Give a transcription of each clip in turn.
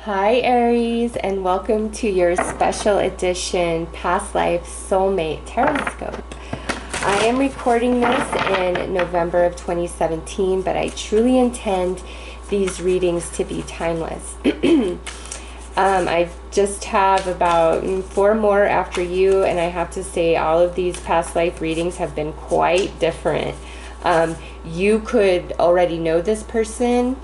Hi Aries, and welcome to your special edition Past Life Soulmate Tarot. I am recording this in November of 2017, but I truly intend these readings to be timeless. I just have about 4 more after you, and I have to say all of these past life readings have been quite different. You could already know this person,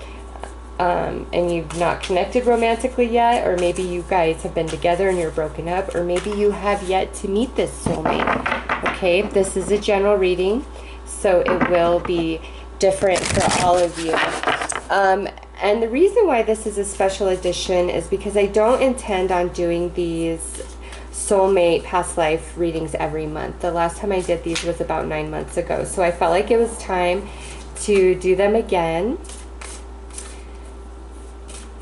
and you've not connected romantically yet, or maybe you guys have been together and you're broken up, or maybe you have yet to meet this soulmate. Okay, this is a general reading, so it will be different for all of you. And the reason why this is a special edition is because I don't intend on doing these soulmate past life readings every month. The last time I did these was about 9 months ago, so I felt like it was time to do them again.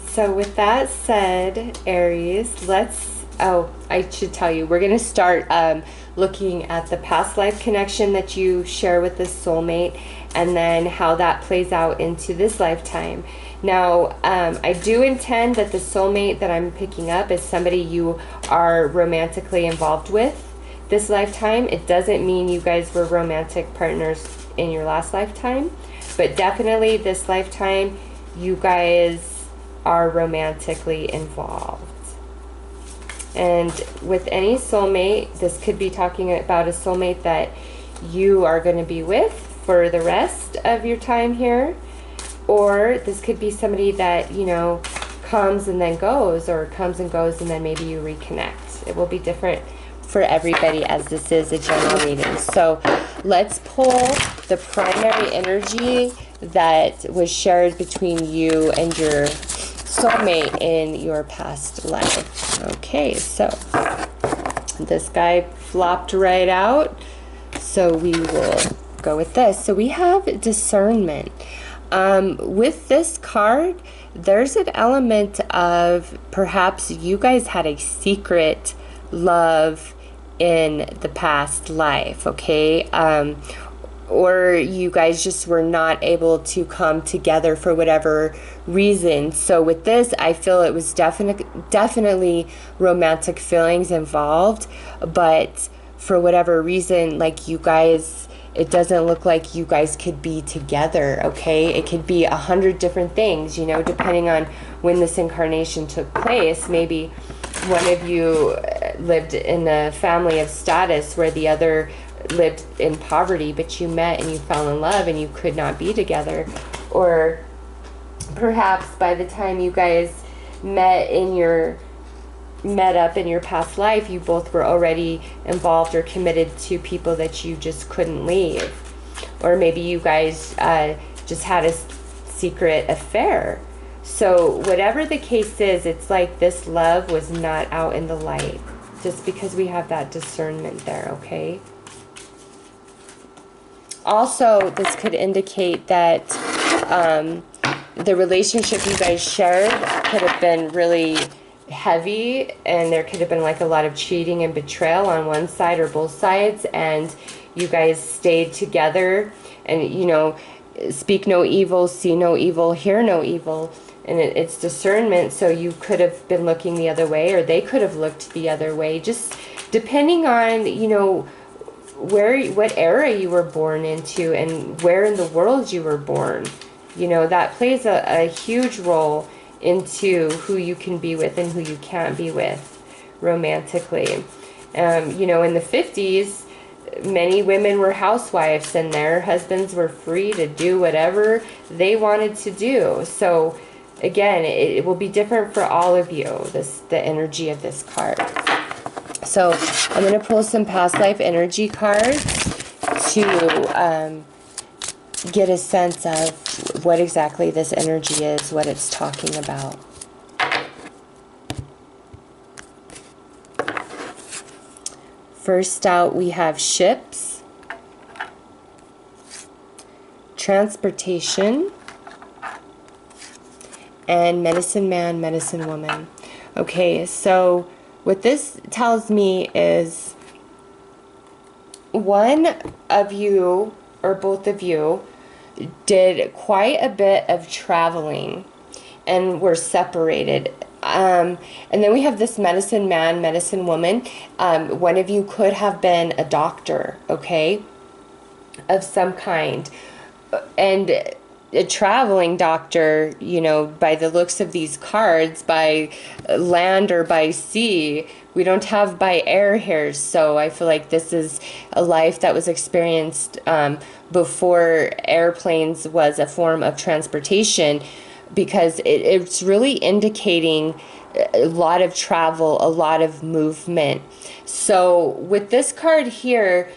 So with that said, Aries, I should tell you, we're going to start looking at the past life connection that you share with this soulmate, and then how that plays out into this lifetime. Now, I do intend that the soulmate that I'm picking up is somebody you are romantically involved with this lifetime. It doesn't mean you guys were romantic partners in your last lifetime, but definitely this lifetime you guys are romantically involved. And with any soulmate, this could be talking about a soulmate that you are going to be with for the rest of your time here, or this could be somebody that, you know, comes and then goes, or comes and goes and then maybe you reconnect. It will be different for everybody, as this is a general reading. So let's pull the primary energy that was shared between you and your soulmate in your past life. Okay, so this guy flopped right out, so we will go with this. So we have discernment. With this card, there's an element of perhaps you guys had a secret love in the past life, okay? Or you guys just were not able to come together for whatever reason. So with this, I feel it was definitely romantic feelings involved, but for whatever reason, like you guys, it doesn't look like you guys could be together, okay? It could be 100 different things, you know, depending on when this incarnation took place. Maybe one of you lived in a family of status where the other lived in poverty, but you met and you fell in love and you could not be together. Or perhaps by the time you guys met up in your past life, you both were already involved or committed to people that you just couldn't leave. Or maybe you guys just had a secret affair. So whatever the case is, it's like this love was not out in the light, just because we have that discernment there, okay? Also, this could indicate that the relationship you guys shared could have been really heavy, and there could have been like a lot of cheating and betrayal on one side or both sides, and you guys stayed together, and, you know, speak no evil, see no evil, hear no evil, and it's discernment. So you could have been looking the other way, or they could have looked the other way, just depending on, you know, what era you were born into and where in the world you were born. You know, that plays a huge role into who you can be with and who you can't be with romantically. You know, in the 50s, many women were housewives and their husbands were free to do whatever they wanted to do. So again, it will be different for all of you, the energy of this card. So I'm going to pull some past life energy cards to get a sense of what exactly this energy is, what it's talking about. First out, we have ships, transportation, and medicine man, medicine woman. Okay, so what this tells me is one of you or both of you did quite a bit of traveling and were separated And then we have this medicine man, medicine woman. One of you could have been a doctor, okay, of some kind. And a traveling doctor, you know, by the looks of these cards, by land or by sea. We don't have by air here, so I feel like this is a life that was experienced before airplanes was a form of transportation, because it's really indicating a lot of travel, a lot of movement. So with this card here,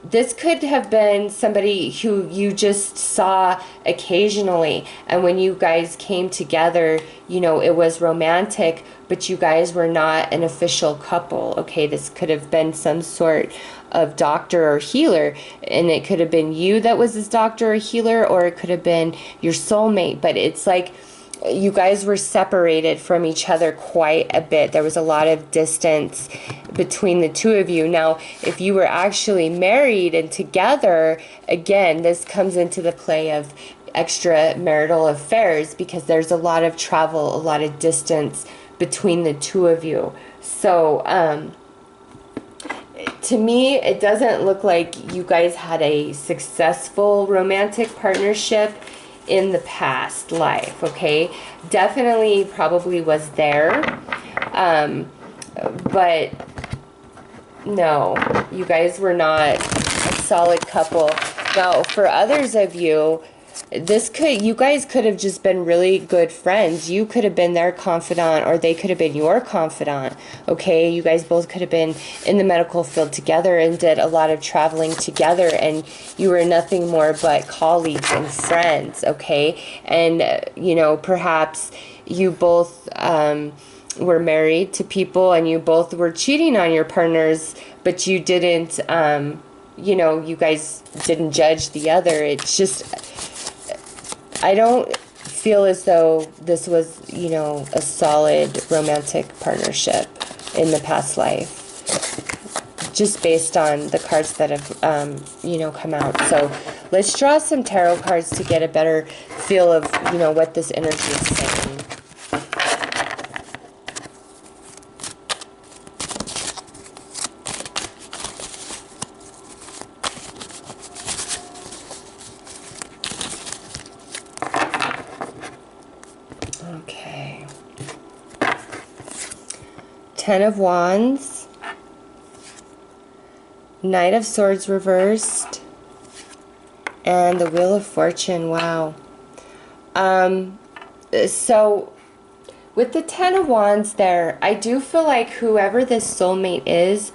this could have been somebody who you just saw occasionally, and when you guys came together, you know, it was romantic, but you guys were not an official couple, okay? This could have been some sort of doctor or healer, and it could have been you that was this doctor or healer, or it could have been your soulmate, but it's like you guys were separated from each other quite a bit. There was a lot of distance between the two of you. Now, if you were actually married and together, again, this comes into the play of extramarital affairs, because there's a lot of travel, a lot of distance between the two of you. So, to me, it doesn't look like you guys had a successful romantic partnership in the past life, okay? Definitely probably was there, but no, you guys were not a solid couple. Now, for others of you, you guys could have just been really good friends. You could have been their confidant, or they could have been your confidant, okay? You guys both could have been in the medical field together and did a lot of traveling together, and you were nothing more but colleagues and friends, okay? And, you know, perhaps you both were married to people, and you both were cheating on your partners, but you didn't, you know, you guys didn't judge the other. It's just, I don't feel as though this was, you know, a solid romantic partnership in the past life, just based on the cards that have, you know, come out. So let's draw some tarot cards to get a better feel of, you know, what this energy is saying. Okay. 10 of Wands, Knight of Swords reversed, and the Wheel of Fortune. Wow. So with the 10 of Wands there, I do feel like whoever this soulmate is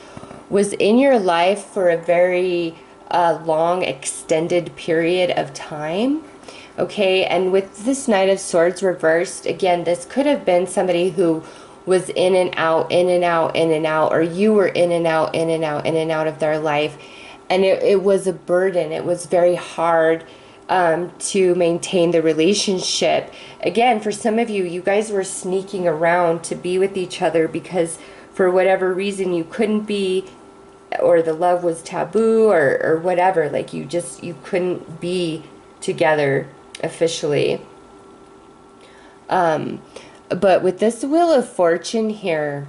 was in your life for a very long, extended period of time. Okay, and with this Knight of Swords reversed, again, this could have been somebody who was in and out, in and out, in and out, or you were in and out, in and out, in and out of their life. And it was a burden. It was very hard to maintain the relationship. Again, for some of you, you guys were sneaking around to be with each other because for whatever reason you couldn't be, or the love was taboo, or whatever. Like you couldn't be together officially. But with this Wheel of Fortune here,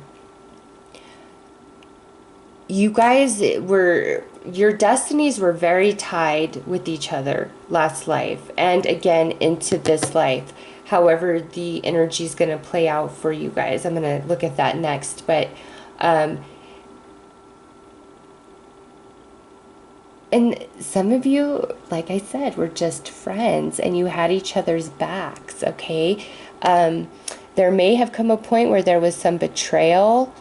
you guys your destinies were very tied with each other last life, and again into this life. However, the energy is going to play out for you guys. I'm going to look at that next. But and some of you, like I said, were just friends and you had each other's backs, okay? There may have come a point where there was some betrayal,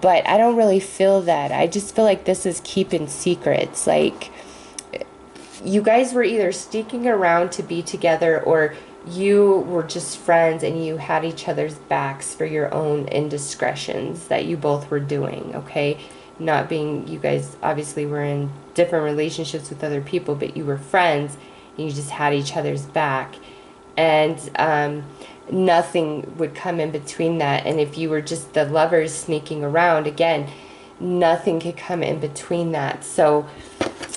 but I don't really feel that. I just feel like this is keeping secrets. Like, you guys were either sneaking around to be together, or you were just friends and you had each other's backs for your own indiscretions that you both were doing, okay? Not being, you guys obviously were in different relationships with other people, but you were friends and you just had each other's back. And nothing would come in between that. And if you were just the lovers sneaking around, again, nothing could come in between that. So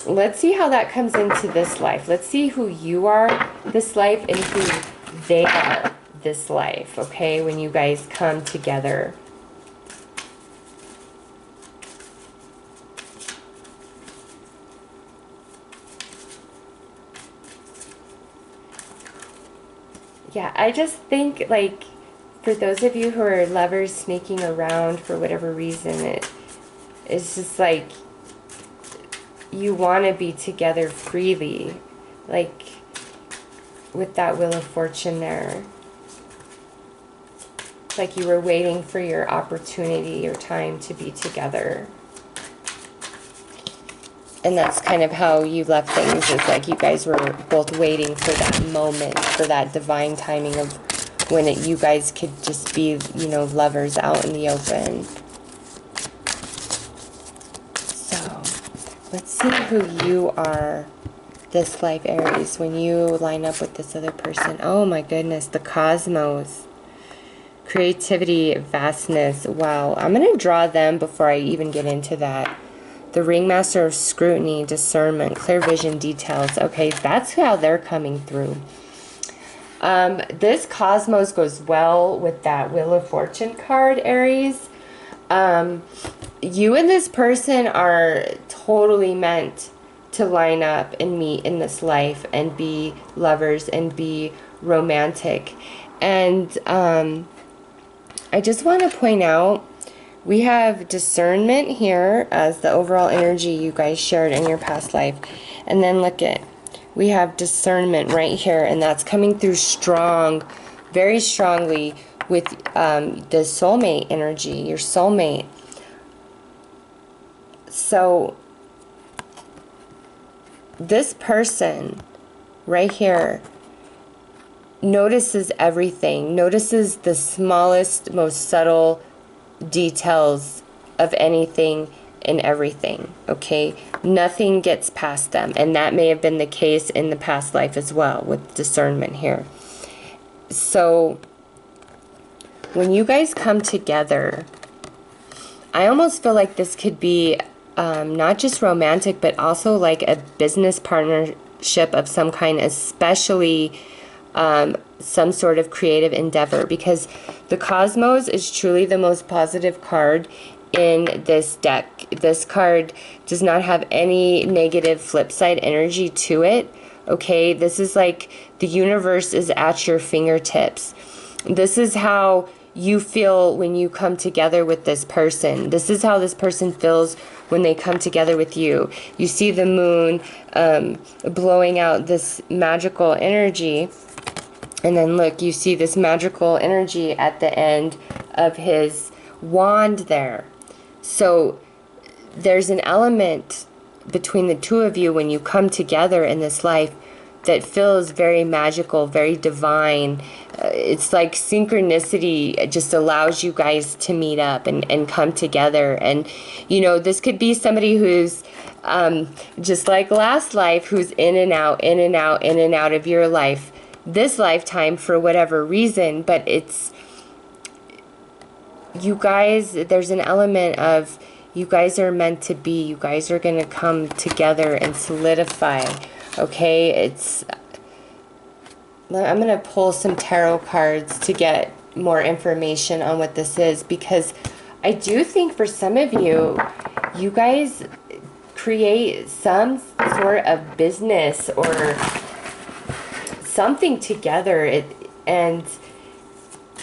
let's see how that comes into this life. Let's see who you are this life and who they are this life, okay, when you guys come together. Yeah, I just think, like, for those of you who are lovers sneaking around for whatever reason, it's just like you want to be together freely, like with that Wheel of Fortune there. Like you were waiting for your opportunity, your time to be together. And that's kind of how you left things, is like you guys were both waiting for that moment, for that divine timing of when you guys could just be, you know, lovers out in the open. So, let's see who you are this life, Aries, when you line up with this other person. Oh my goodness, the cosmos. Creativity, vastness. Wow, I'm going to draw them before I even get into that. The Ringmaster of Scrutiny, Discernment, Clear Vision, Details. Okay, that's how they're coming through. This Cosmos goes well with that Wheel of Fortune card, Aries. You and this person are totally meant to line up and meet in this life and be lovers and be romantic. And I just want to point out, we have discernment here as the overall energy you guys shared in your past life. And then look at, we have discernment right here, and that's coming through strong, very strongly with the soulmate energy, your soulmate. So this person right here notices everything, notices the smallest, most subtle details of anything and everything, okay? Nothing gets past them, and that may have been the case in the past life as well with discernment here. So when you guys come together, I almost feel like this could be not just romantic, but also like a business partnership of some kind, especially some sort of creative endeavor, because the Cosmos is truly the most positive card in this deck. This card does not have any negative flip side energy to it, okay? This is like the universe is at your fingertips. This is how you feel when you come together with this person. This is how this person feels when they come together with you. You see the moon blowing out this magical energy. And then look, you see this magical energy at the end of his wand there. So there's an element between the two of you when you come together in this life that feels very magical, very divine. It's like synchronicity just allows you guys to meet up and come together. And, you know, this could be somebody who's just like last life, who's in and out, in and out, in and out of your life this lifetime for whatever reason. But it's, you guys, there's an element of you guys are meant to be. You guys are going to come together and solidify. Okay, it's, I'm going to pull some tarot cards to get more information on what this is, because I do think for some of you, you guys create some sort of business or something together, and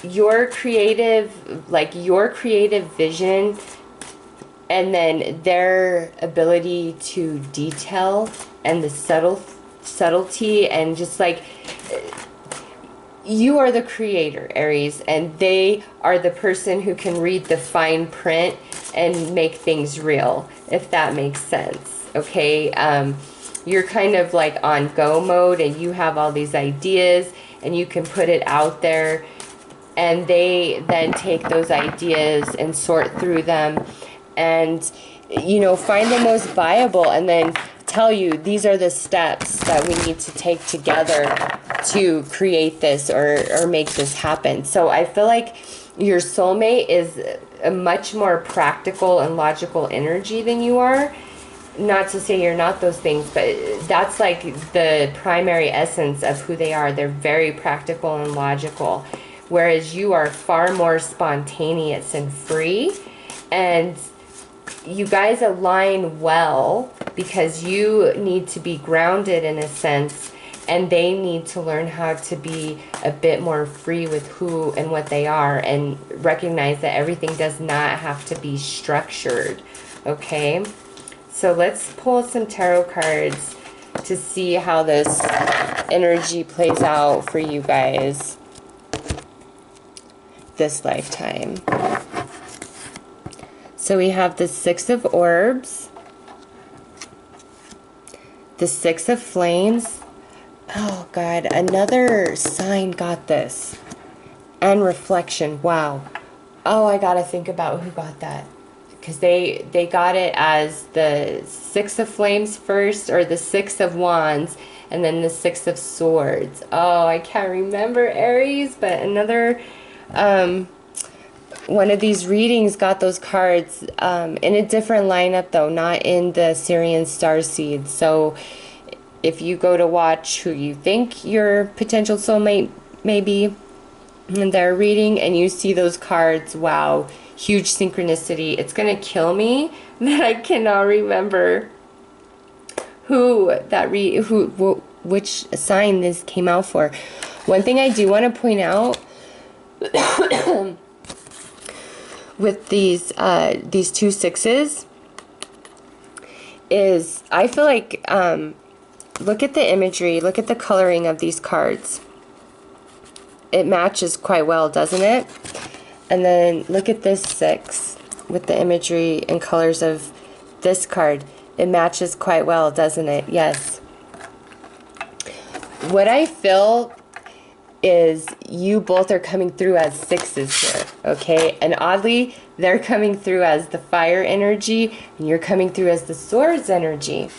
your creative, like your creative vision, and then their ability to detail and the subtlety, and just like, you are the creator, Aries, and they are the person who can read the fine print and make things real, if that makes sense. Okay, you're kind of like on go mode, and you have all these ideas and you can put it out there, and they then take those ideas and sort through them and, you know, find the most viable, and then tell you these are the steps that we need to take together to create this or make this happen. So I feel like your soulmate is a much more practical and logical energy than you are. Not to say you're not those things, but that's like the primary essence of who they are. They're very practical and logical. whereas you are far more spontaneous and free. And you guys align well because you need to be grounded in a sense, and they need to learn how to be a bit more free with who and what they are, and recognize that everything does not have to be structured. Okay, so let's pull some tarot cards to see how this energy plays out for you guys this lifetime. So we have the Six of Orbs, the Six of Flames. Oh God, another sign got this. And Reflection. Wow. Oh, I gotta think about who got that, because they got it as the Six of Flames first, or the Six of Wands, and then the Six of Swords. Oh, I can't remember, Aries, but another one of these readings got those cards in a different lineup though, not in the Syrian starseed. So if you go to watch who you think your potential soulmate may be in their reading and you see those cards, wow, huge synchronicity. It's gonna kill me that I cannot remember which sign this came out for. One thing I do want to point out with these two sixes is, I feel like look at the imagery, look at the coloring of these cards. It matches quite well, doesn't it? And then look at this six with the imagery and colors of this card. It matches quite well, doesn't it? Yes. What I feel is you both are coming through as sixes here, okay? And oddly, they're coming through as the fire energy, and you're coming through as the swords energy.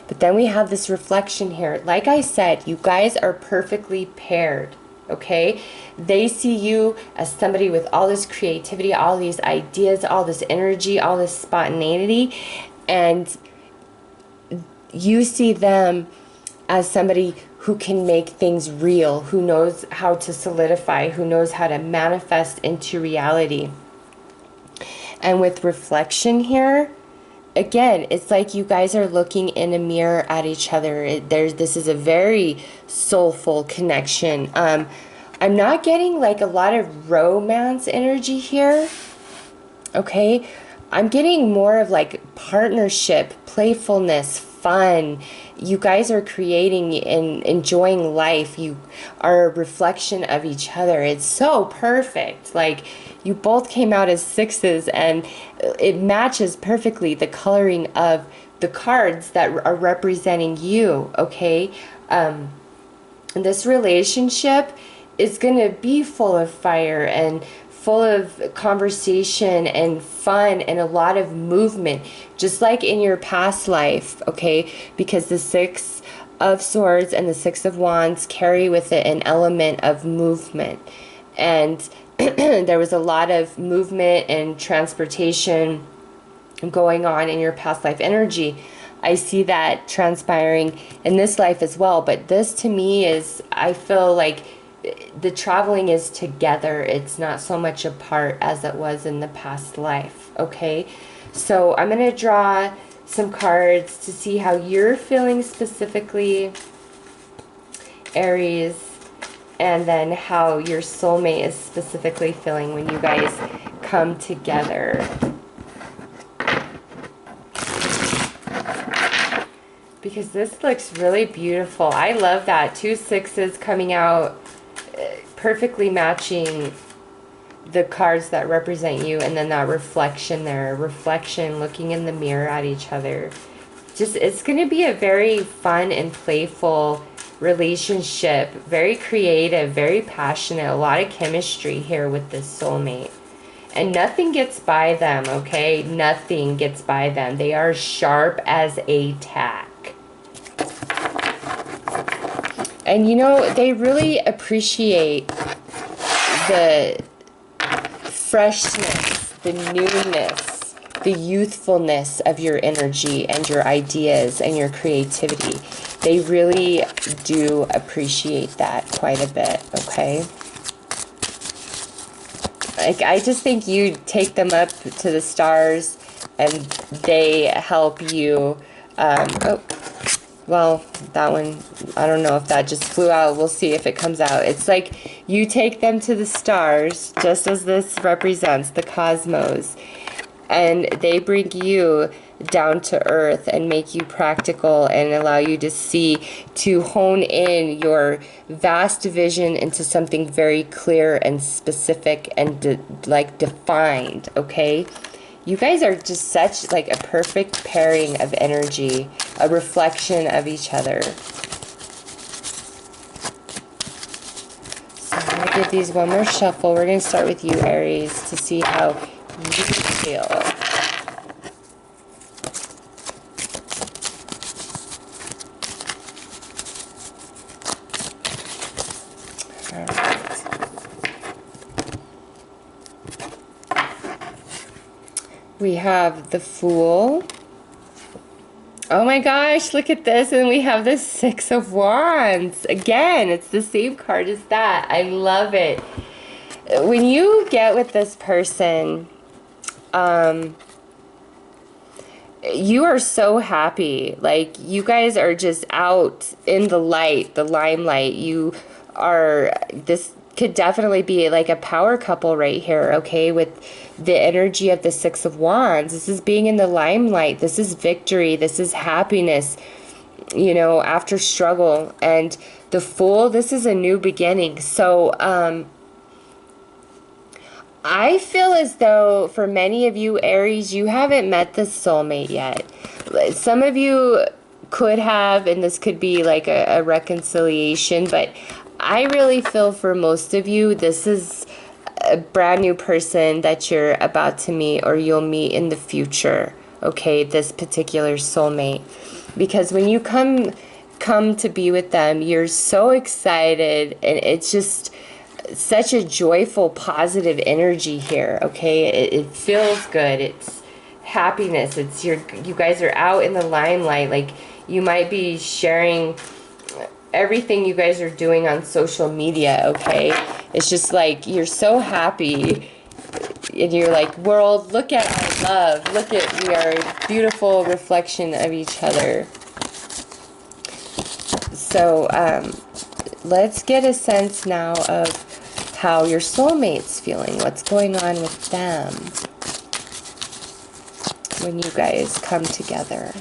But then we have this reflection here. Like I said, you guys are perfectly paired, okay? They see you as somebody with all this creativity, all these ideas, all this energy, all this spontaneity, and you see them as somebody who can make things real, who knows how to solidify, who knows how to manifest into reality. And with reflection here, again, it's like you guys are looking in a mirror at each other. This is a very soulful connection. I'm not getting like a lot of romance energy here, okay? I'm getting more of like partnership, playfulness, fun. You guys are creating and enjoying life. You are a reflection of each other. It's so perfect. Like, you both came out as sixes, and it matches perfectly the coloring of the cards that are representing you, okay? This relationship is going to be full of fire and full of conversation and fun and a lot of movement, just like in your past life, okay? Because the Six of Swords and the Six of Wands carry with it an element of movement. And there was a lot of movement and transportation going on in your past life energy. I see that transpiring in this life as well. But this to me is, I feel like the traveling is together. It's not so much apart as it was in the past life, okay? So I'm going to draw some cards to see how you're feeling specifically, Aries, and then how your soulmate is specifically feeling when you guys come together. Because this looks really beautiful. I love that. Two sixes coming out, perfectly matching the cards that represent you, and then that reflection there, reflection looking in the mirror at each other. Just, it's going to be a very fun and playful relationship, very creative, very passionate, a lot of chemistry here with this soulmate. And nothing gets by them, okay? Nothing gets by them. They are sharp as a tack. And you know, they really appreciate the freshness, the newness, the youthfulness of your energy and your ideas and your creativity. They really do appreciate that quite a bit, okay? Like, I just think you take them up to the stars and they help you. Oh, well, that one, I don't know if that just flew out. We'll see if it comes out. It's like you take them to the stars, just as this represents the cosmos, and they bring you down to earth and make you practical and allow you to see, to hone in your vast vision into something very clear and specific and like defined. Okay, you guys are just such like a perfect pairing of energy, a reflection of each other. So I'm going to give these one more shuffle. We're going to start with you, Aries, to see how you feel. We have the Fool. Oh my gosh, look at this. And we have the Six of Wands. Again, it's the same card as that. I love it. When you get with this person, you are so happy. Like, you guys are just out in the light, the limelight. You are, this could definitely be like a power couple right here, okay, with the energy of the Six of Wands. This is being in the limelight. This is victory. This is happiness, you know, after struggle. And the Fool, this is a new beginning. So, I feel as though for many of you, Aries, you haven't met the soulmate yet. Some of you could have, and this could be like a reconciliation, but I really feel for most of you, this is a brand new person that you're about to meet or you'll meet in the future, okay, this particular soulmate. Because when you come to be with them, you're so excited, and it's just such a joyful, positive energy here, okay? It feels good. It's happiness. It's you guys are out in the limelight. Like, you might be sharing everything you guys are doing on social media, okay? It's just like you're so happy, and you're like, world, look at our love. Look at, we are a beautiful reflection of each other. So let's get a sense now of how your soulmate's feeling. What's going on with them when you guys come together.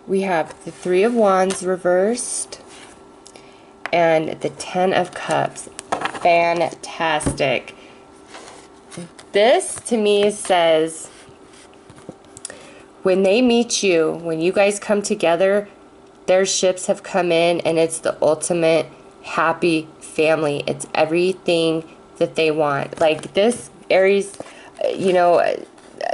We have the Three of Wands reversed and the Ten of Cups. Fantastic. This to me says, when they meet you, when you guys come together, their ships have come in, and it's the ultimate happy family. It's everything that they want. Like, this Aries, you know,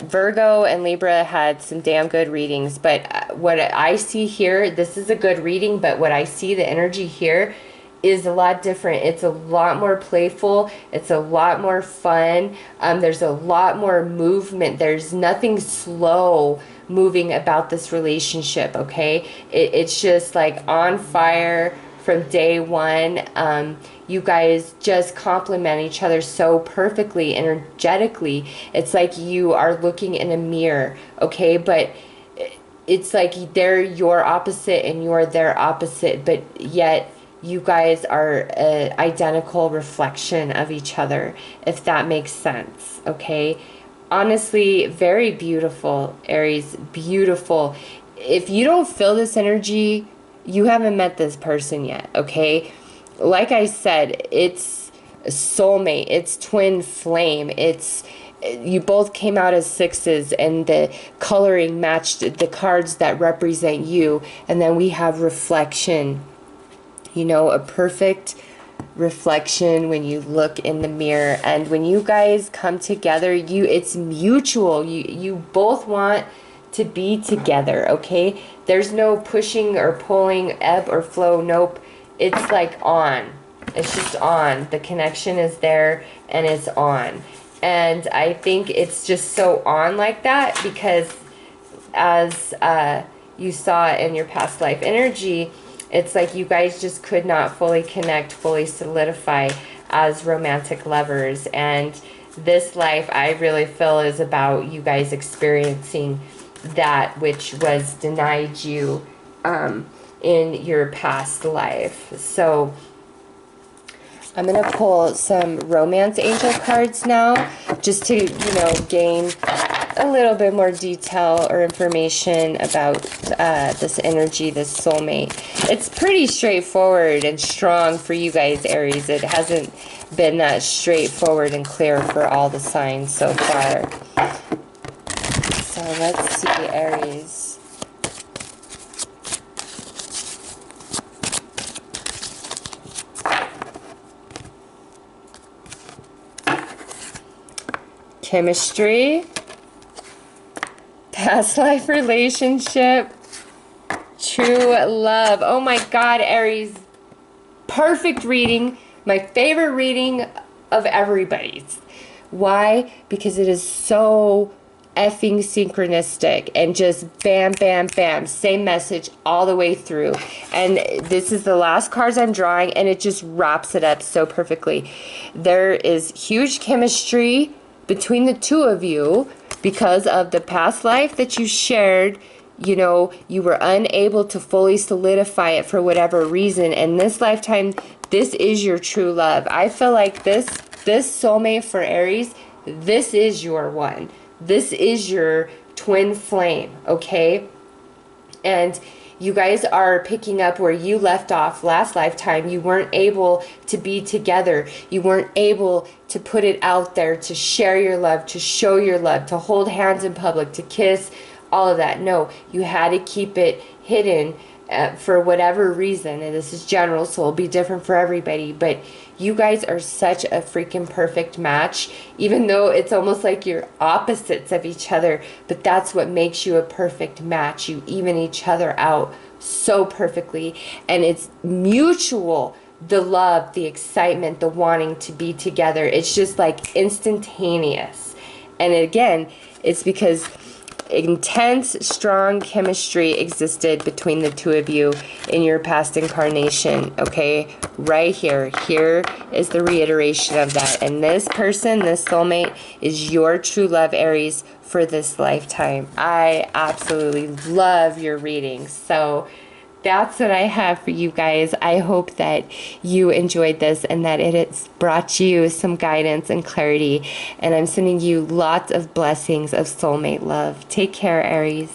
Virgo and Libra had some damn good readings, but what I see here, this is a good reading, but what I see, the energy here is a lot different. It's a lot more playful. It's a lot more fun. There's a lot more movement. There's nothing slow moving about this relationship, okay? It's just like on fire from day one. You guys just complement each other so perfectly, energetically. It's like you are looking in a mirror, okay? But it's like they're your opposite and you're their opposite, but yet you guys are an identical reflection of each other, if that makes sense, okay? Honestly, very beautiful, Aries, beautiful. If you don't feel this energy, you haven't met this person yet, okay? Like I said, it's soulmate, it's twin flame, it's, you both came out as sixes, and the coloring matched the cards that represent you, and then we have reflection, you know, a perfect reflection when you look in the mirror. And when you guys come together, it's mutual. You both want to be together, okay? There's no pushing or pulling, ebb or flow. Nope. It's like on. It's just on. The connection is there and it's on. And I think it's just so on like that because as you saw in your past life energy, it's like you guys just could not fully connect, fully solidify as romantic lovers. And this life, I really feel, is about you guys experiencing that which was denied you in your past life. So I'm going to pull some romance angel cards now, just to, you know, gain a little bit more detail or information about this energy, this soulmate. It's pretty straightforward and strong for you guys, Aries. It hasn't been that straightforward and clear for all the signs so far. So let's see, Aries. Chemistry, past life relationship, true love. Oh my God, Aries. Perfect reading. My favorite reading of everybody's. Why? Because it is so effing synchronistic and just bam, bam, bam. Same message all the way through. And this is the last cards I'm drawing, and it just wraps it up so perfectly. There is huge chemistry between the two of you because of the past life that you shared. You know, you were unable to fully solidify it for whatever reason, and this lifetime, this is your true love. I feel like this soulmate for Aries, this is your one. This is your twin flame, okay? And you guys are picking up where you left off last lifetime. You weren't able to be together. You weren't able to put it out there, to share your love, to show your love, to hold hands in public, to kiss, all of that. No, you had to keep it hidden for whatever reason. And this is general, so it'll be different for everybody. But you guys are such a freaking perfect match, even though it's almost like you're opposites of each other. But that's what makes you a perfect match. You even each other out so perfectly. And it's mutual. The love, the excitement, the wanting to be together. It's just like instantaneous. And again, it's because intense, strong chemistry existed between the two of you in your past incarnation, okay? Right here. Here is the reiteration of that. And this person, this soulmate, is your true love, Aries, for this lifetime. I absolutely love your readings. So that's what I have for you guys. I hope that you enjoyed this and that it has brought you some guidance and clarity. And I'm sending you lots of blessings of soulmate love. Take care, Aries.